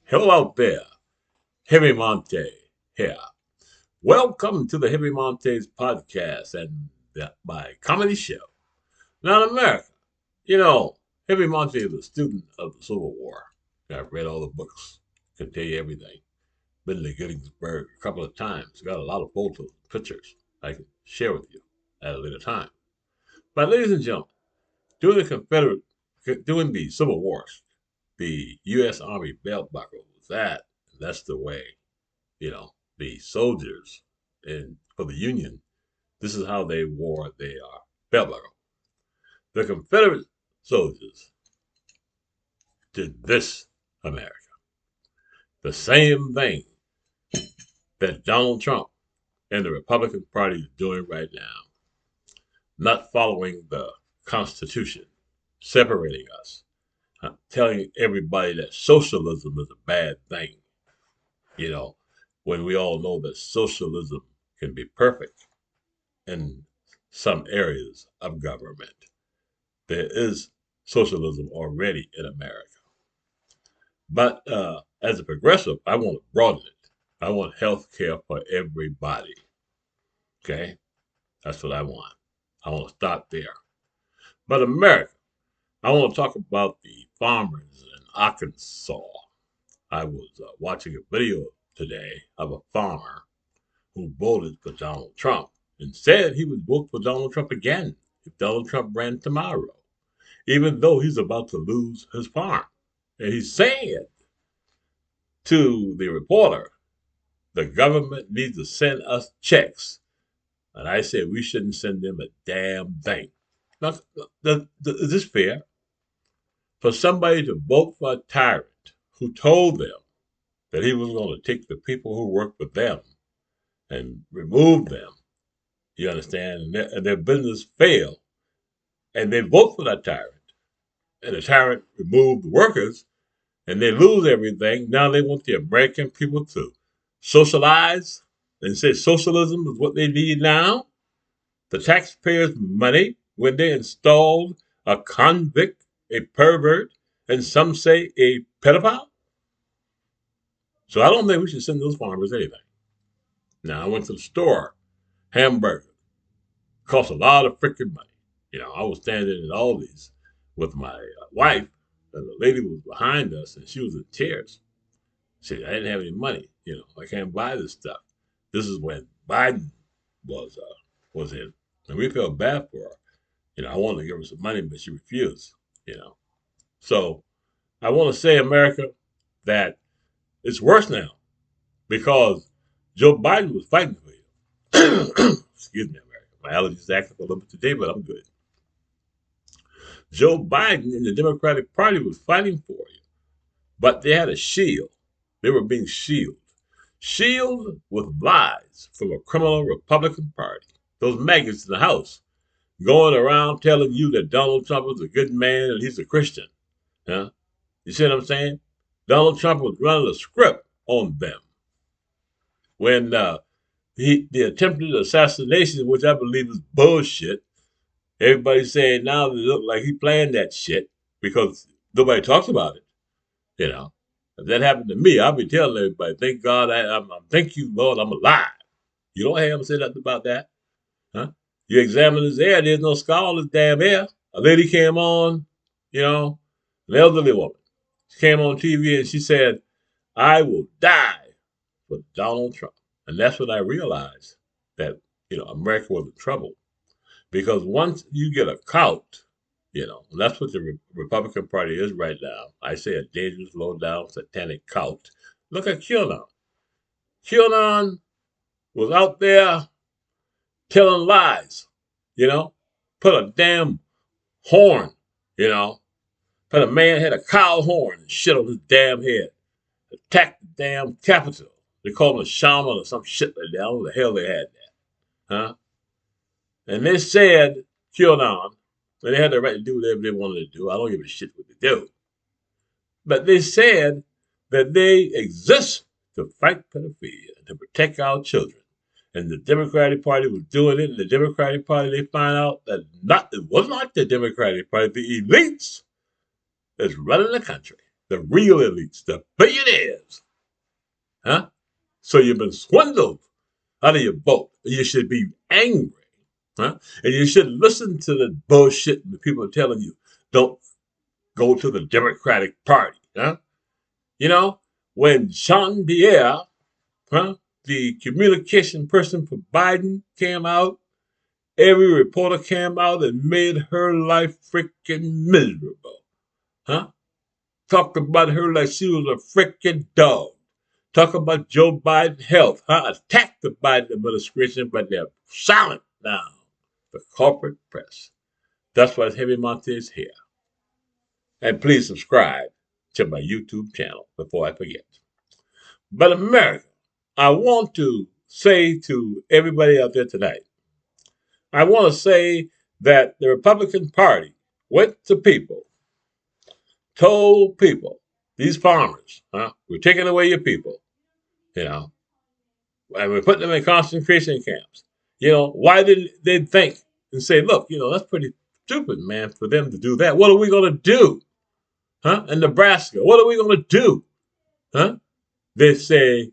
Hello out there, Heavy Montae here. Welcome to the Heavy Montae's podcast and my comedy show. Now in America, you know, Heavy Montae is a student of the Civil War. I've read all the books, can tell you everything. Been to Gettysburg a couple of times, got a lot of photos, pictures I can share with you at a later time. But ladies and gentlemen, during the Civil Wars, the U.S. Army belt buckle was that's the way, the soldiers and for the Union, this is how they wore their belt buckle. The Confederate soldiers did this, America. The same thing that Donald Trump and the Republican Party is doing right now, not following the Constitution, separating us, telling everybody that socialism is a bad thing, you know, when we all know that socialism can be perfect in some areas of government. There is socialism already in America. But as a progressive, I want to broaden it. I want health care for everybody. Okay? That's what I want. I want to start there. But America, I want to talk about the farmers in Arkansas. I was watching a video today of a farmer who voted for Donald Trump and said he would vote for Donald Trump again if Donald Trump ran tomorrow, even though he's about to lose his farm. And he said to the reporter, the government needs to send us checks. And I said we shouldn't send them a damn thing. Now, is this fair? For somebody to vote for a tyrant who told them that he was going to take the people who work with them and remove them, you understand, and their business failed, and they vote for that tyrant, and the tyrant removed the workers, and they lose everything. Now they want the American people to socialize and say socialism is what they need now. The taxpayers' money when they installed a convict, a pervert, and some say a pedophile. So I don't think we should send those farmers anything. Now I went to the store, hamburger, cost a lot of freaking money. I was standing in Aldi's with my wife, and the lady was behind us, and she was in tears. She said, I didn't have any money. I can't buy this stuff. This is when Biden was in, and we felt bad for her. I wanted to give her some money, but she refused. So I want to say, America, that it's worse now because Joe Biden was fighting for you. Excuse me, America. My allergies acting a little bit today, but I'm good. Joe Biden and the Democratic Party was fighting for you, but they had a shield. They were being shielded. Shielded with lies from a criminal Republican Party. Those maggots in the House going around telling you that Donald Trump is a good man and he's a Christian. Huh? You see what I'm saying? Donald Trump was running a script on them when the attempted assassination, which I believe is bullshit. Everybody's saying now that it looked like he planned that shit because nobody talks about it. If that happened to me, I'll be telling everybody, thank God, thank you, Lord, I'm alive. You don't have him say nothing about that. Huh? You examine his hair, there's no scar on his damn hair. A lady came on, an elderly woman. She came on TV and she said, I will die for Donald Trump. And that's when I realized that, America was in trouble. Because once you get a cult, and that's what the Republican Party is right now. I say a dangerous, low down, satanic cult. Look at QAnon. QAnon was out there telling lies, put a damn horn, put a man had a cow horn and shit on his damn head, attacked the damn Capitol. They called him a shaman or some shit like that. I don't know the hell they had that. Huh? And they said, QAnon, and they had the right to do whatever they wanted to do. I don't give a shit what they do. But they said that they exist to fight pedophilia, to protect our children. And the Democratic Party was doing it. And the Democratic Party, they find out that it was not the Democratic Party, the elites that's running the country. the real elites, the billionaires. Huh? So you've been swindled out of your vote. You should be angry. Huh? And you should listen to the bullshit that people are telling you. Don't go to the Democratic Party. Huh? You know, when Jean Pierre, huh, the communication person for Biden, came out, every reporter came out and made her life freaking miserable. Huh? Talked about her like she was a freaking dog. Talk about Joe Biden's health, huh? Attack the Biden administration, but they're silent now. The corporate press. That's why Heavy Montae is here. And please subscribe to my YouTube channel before I forget. But America, I want to say to everybody out there tonight, I want to say that the Republican Party went to people, told people, these farmers, huh, we're taking away your people, you know, and we're putting them in concentration camps. You know, why didn't they think and say, look, you know, that's pretty stupid, man, for them to do that. What are we going to do? Huh? In Nebraska, what are we going to do? Huh? They say,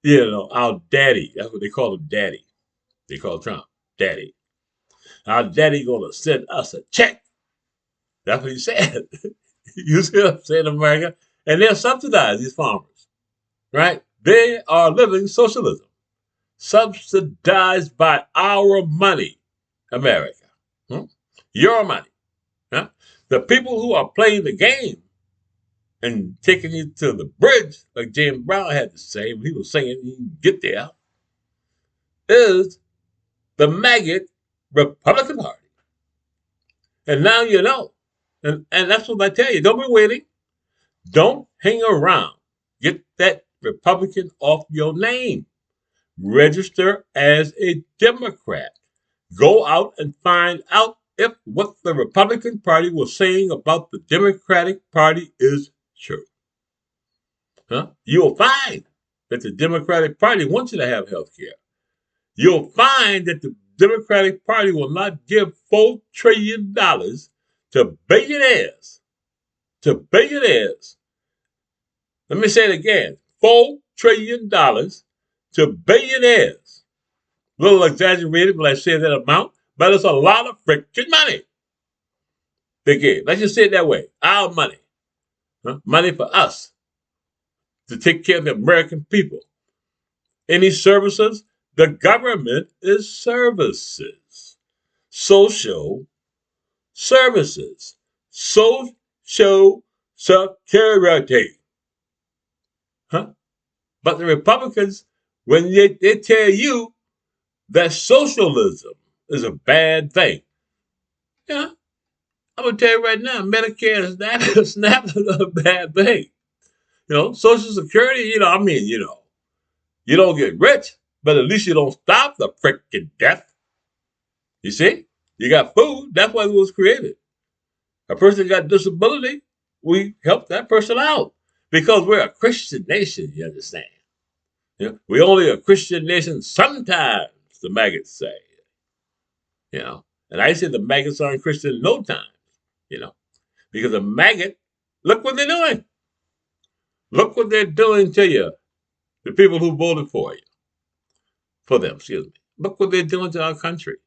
you know, our daddy, that's what they call him, daddy. They call Trump daddy. Our daddy going to send us a check. That's what he said. You see what I'm saying, America? And they'll subsidize these farmers, right? They are living socialism, subsidized by our money, America. Hmm? Your money. Huh? The people who are playing the game and taking you to the bridge, like James Brown had to say when he was singing, you can get there, is the maggot Republican Party. And now you know. And that's what I tell you. Don't be waiting. Don't hang around. Get that Republican off your name. Register as a Democrat. Go out and find out if what the Republican Party was saying about the Democratic Party is true. Huh? You'll find that the Democratic Party wants you to have health care. You'll find that the Democratic Party will not give $4 trillion to billionaires. To billionaires. Let me say it again. $4 trillion to billionaires. A little exaggerated when I say that amount, but it's a lot of freaking money they gave. Let's just say it that way. Our money. Huh? Money for us to take care of the American people. Any services? The government is services. Social services. Social security. Huh? But the Republicans, when they tell you that socialism is a bad thing, yeah, I'm going to tell you right now, Medicare is not a bad thing. You know, Social Security, you don't get rich, but at least you don't stop the freaking death. You see? You got food. That's why it was created. A person got disability, we help that person out. Because we're a Christian nation, you understand? You know, we're only a Christian nation sometimes, the maggots say. You know. And I say the maggots aren't Christian no time, you know. Because a maggot, look what they're doing. Look what they're doing to you. The people who voted for them, excuse me. Look what they're doing to our country.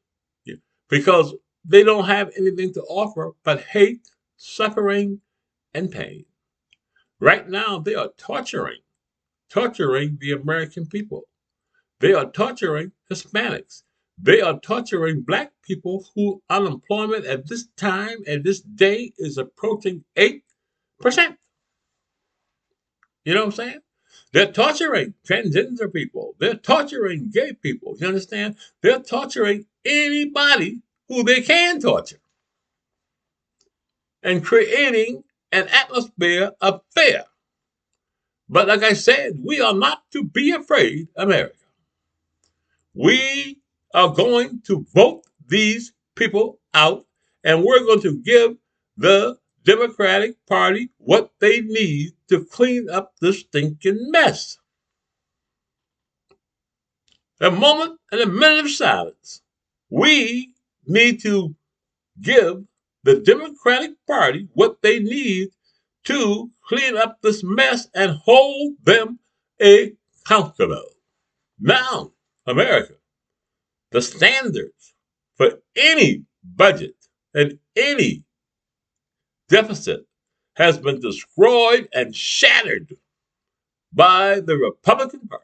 Yeah. Because they don't have anything to offer but hate, suffering, and pain. Right now, they are torturing the American people. They are torturing Hispanics. They are torturing black people who unemployment at this time, at this day, is approaching 8%. You know what I'm saying? They're torturing transgender people. They're torturing gay people. You understand? They're torturing anybody who they can torture and creating an atmosphere of fear. But like I said, we are not to be afraid, America. We are going to vote these people out, and we're going to give the Democratic Party what they need to clean up this stinking mess. A moment and a minute of silence. We need to give the Democratic Party what they need to clean up this mess and hold them accountable. Now, America, the standards for any budget and any deficit has been destroyed and shattered by the Republican Party.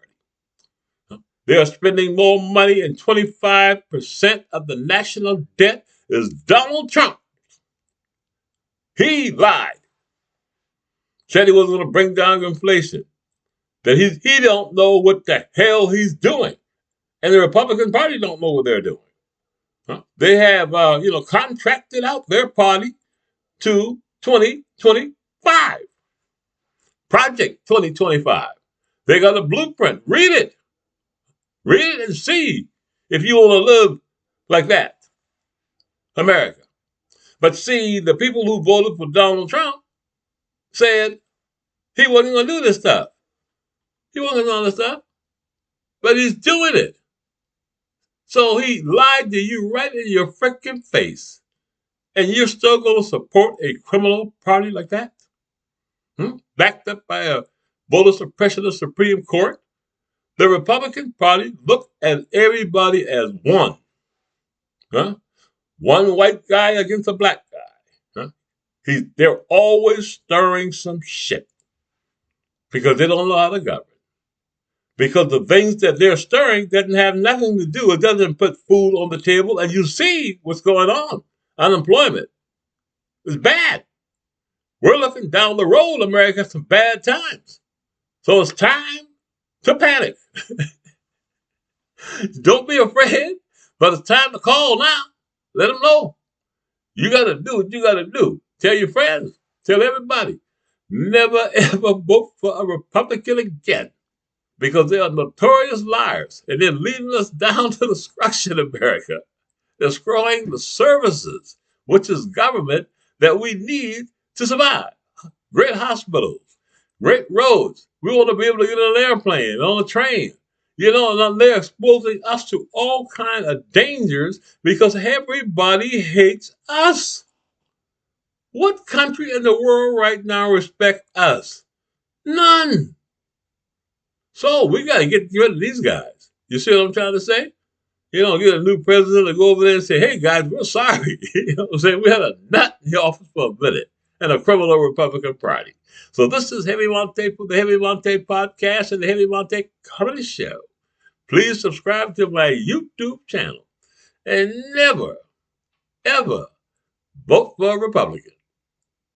They are spending more money, and 25% of the national debt is Donald Trump. He lied. Said he was going to bring down inflation. That he don't know what the hell he's doing. And the Republican Party don't know what they're doing. They have, contracted out their party to 2025. Project 2025. They got a blueprint. Read it. Read it and see if you want to live like that. America. But see, the people who voted for Donald Trump said he wasn't going to do this stuff. He wasn't going to do this stuff. But he's doing it. So he lied to you right in your freaking face. And you're still going to support a criminal party like that? Backed up by a voter suppression of the Supreme Court? The Republican Party looked at everybody as one. One white guy against a black guy. They're always stirring some shit because they don't know how to govern. Because the things that they're stirring doesn't have nothing to do. It doesn't put food on the table. And you see what's going on. Unemployment is bad. We're looking down the road, America, some bad times. So it's time to panic. Don't be afraid, but it's time to call now. Let them know. You got to do what you got to do. Tell your friends. Tell everybody. Never, ever vote for a Republican again. Because they are notorious liars. And they're leading us down to destruction, America. Destroying the services, which is government, that we need to survive. Great hospitals. Great roads. We want to be able to get on an airplane, on a train. And they're exposing us to all kinds of dangers because everybody hates us. What country in the world right now respects us? None. So we got to get rid of these guys. You see what I'm trying to say? Get a new president to go over there and say, hey, guys, we're sorry. You know what I'm saying? We had a nut in the office for a minute and a criminal Republican Party. So this is Heavy Montae for the Heavy Montae podcast and the Heavy Montae Comedy Show. Please subscribe to my YouTube channel and never, ever vote for a Republican.